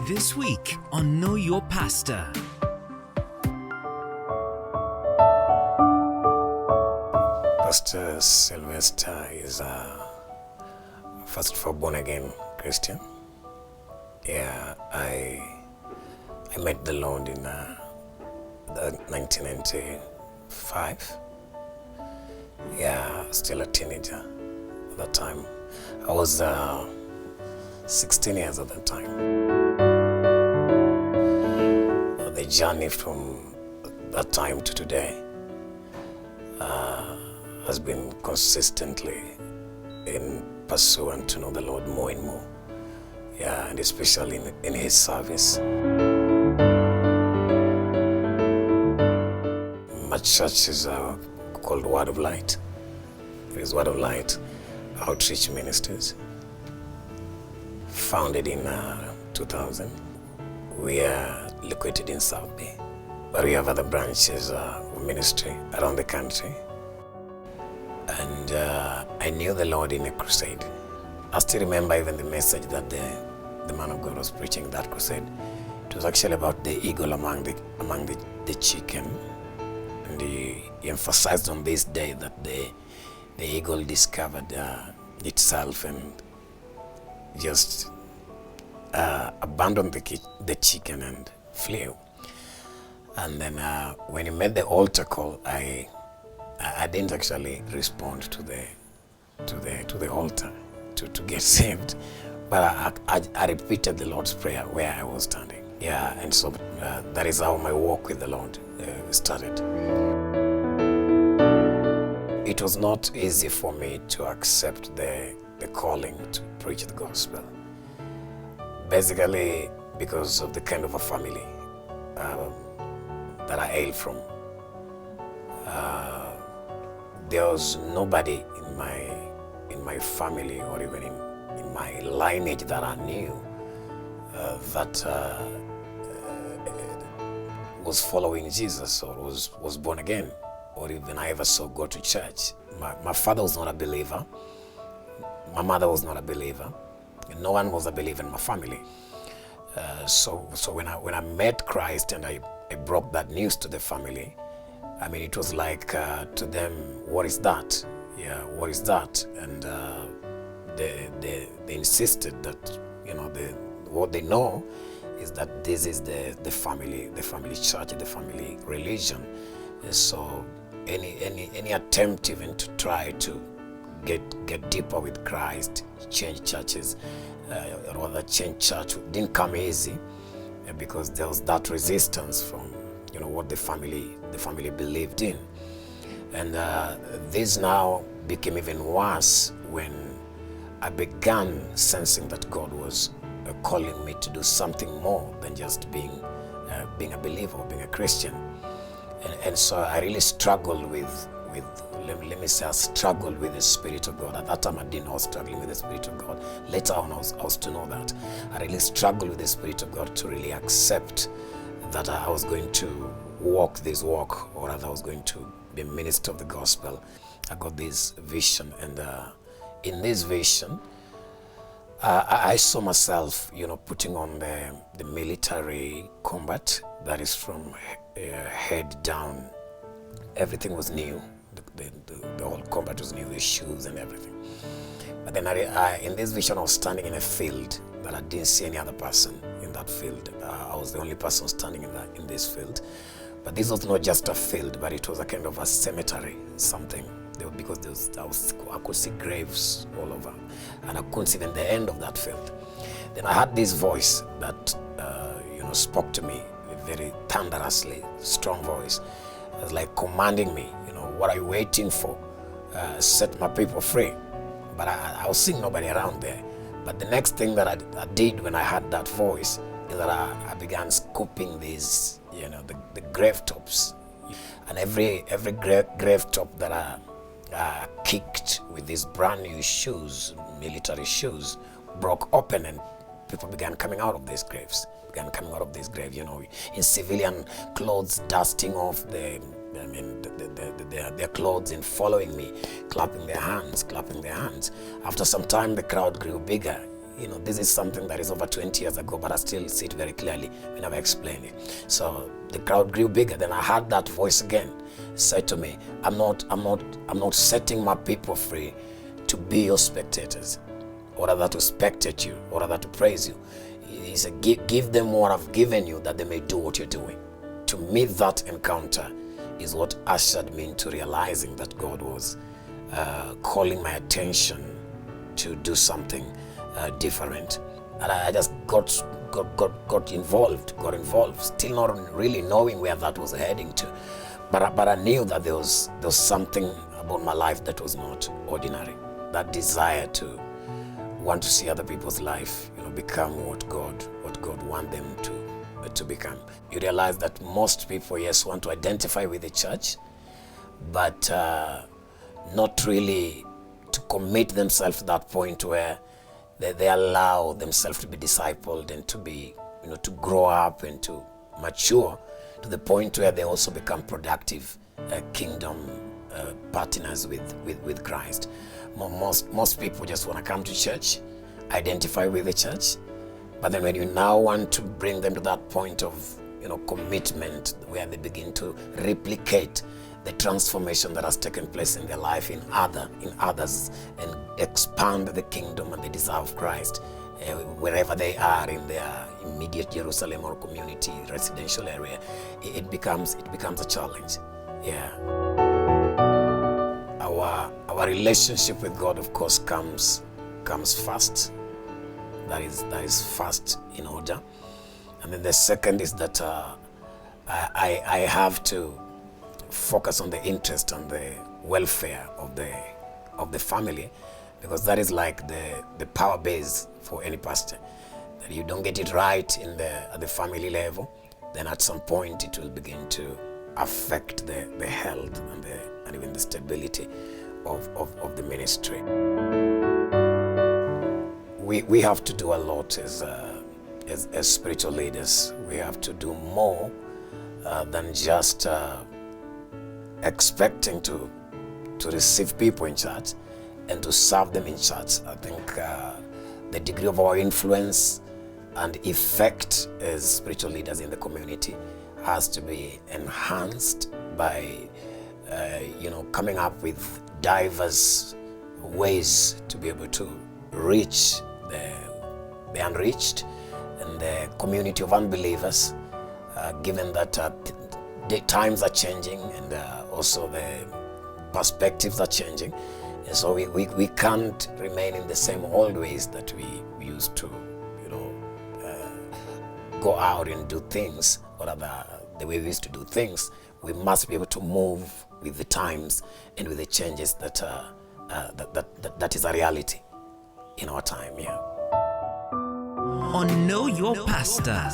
This week on Know Your Pastor. Pastor Sylvester is first of all born again Christian. Yeah, I met the Lord in 1995. Yeah, still a teenager at that time. I was 16 years at that time. The journey from that time to today has been consistently in pursuant to know the Lord more and more. Yeah, and especially in His service. My church is called Word of Light. It is Word of Light Outreach Ministries, founded in 2000. We are located in South Bay, but we have other branches of ministry around the country. And I knew the Lord in a crusade. I still remember even the message that the man of God was preaching that crusade. It was actually about the eagle among the chicken. And he emphasized on this day that the eagle discovered itself and just abandoned the chicken and flew. And then when he made the altar call, I didn't actually respond to the altar to get saved, but I repeated the Lord's Prayer where I was standing. Yeah, and so that is how my walk with the Lord started. It was not easy for me to accept the calling to preach the gospel. Basically, because of the kind of a family that I hail from. There was nobody in my family or even in my lineage that I knew that was following Jesus or was born again, or even I ever saw go to church. My father was not a believer. My mother was not a believer. No one was a believer in my family. So when I met Christ and I broke that news to the family, I mean, it was like to them, what is that? Yeah, what is that? And they insisted that, what they know is that this is the family church, the family religion. So any attempt even to try to get deeper with Christ, change churches, or rather change church didn't come easy, because there was that resistance from what the family believed in. And this now became even worse when I began sensing that God was calling me to do something more than just being a believer or being a Christian. And so I really struggled with let me say I struggled with the Spirit of God. At that time I didn't know I was struggling with the Spirit of God. Later on I was to know that. I really struggled with the Spirit of God to really accept that I was going to walk this walk, or rather I was going to be a minister of the gospel. I got this vision, and in this vision I saw myself putting on the military combat, that is from head down. Everything was new. The whole combat was new, the shoes and everything. But then in this vision I was standing in a field that I didn't see any other person in that field. I was the only person standing in this field. But this was not just a field, but it was a kind of a cemetery, something. Because I could see graves all over, and I couldn't see even the end of that field. Then I heard this voice that spoke to me, a very thunderously strong voice. It was like commanding me, what are you waiting for? Set my people free. But I was seeing nobody around there. But the next thing that I did when I heard that voice is that I began scooping these, the grave tops. And every grave top that I kicked with these brand new shoes, military shoes, broke open, and people began coming out of these graves. In civilian clothes, dusting off their clothes and following me, clapping their hands. After some time, the crowd grew bigger. This is something that is over 20 years ago, but I still see it very clearly when I explain it. So the crowd grew bigger. Then I heard that voice again say to me, I'm not setting my people free to be your spectators, or rather to spectate you, or rather to praise you. He said, give them what I've given you, that they may do what you're doing. To me, that encounter is what ushered me into realizing that God was calling my attention to do something different. And I just got involved, still not really knowing where that was heading to. But I knew that there was something about my life that was not ordinary. That desire to want to see other people's life, become what God want them to become. You realize that most people, yes, want to identify with the church, but not really to commit themselves to that point where they allow themselves to be discipled and to be, to grow up and to mature to the point where they also become productive kingdom partners with Christ. Most people just want to come to church, identify with the church, but then when you now want to bring them to that point of commitment, where they begin to replicate the transformation that has taken place in their life in others, and expand the kingdom and the desire of Christ wherever they are in their immediate Jerusalem or community residential area, it becomes a challenge. Yeah. Our relationship with God, of course, comes first. That is first in order. And then the second is that I have to focus on the interest and the welfare of the family, because that is like the power base for any pastor. That you don't get it right at the family level, then at some point it will begin to affect the health and even the stability of the ministry. We have to do a lot as spiritual leaders. We have to do more than just expecting to receive people in church and to serve them in church. I think the degree of our influence and effect as spiritual leaders in the community has to be enhanced by coming up with diverse ways to be able to reach the unreached and the community of unbelievers, given that the times are changing and also the perspectives are changing. And so we can't remain in the same old ways that we used to, go out and do things, or rather the way we used to do things. We must be able to move with the times and with the changes that is a reality in our time. Yeah. On Know Your Pastor.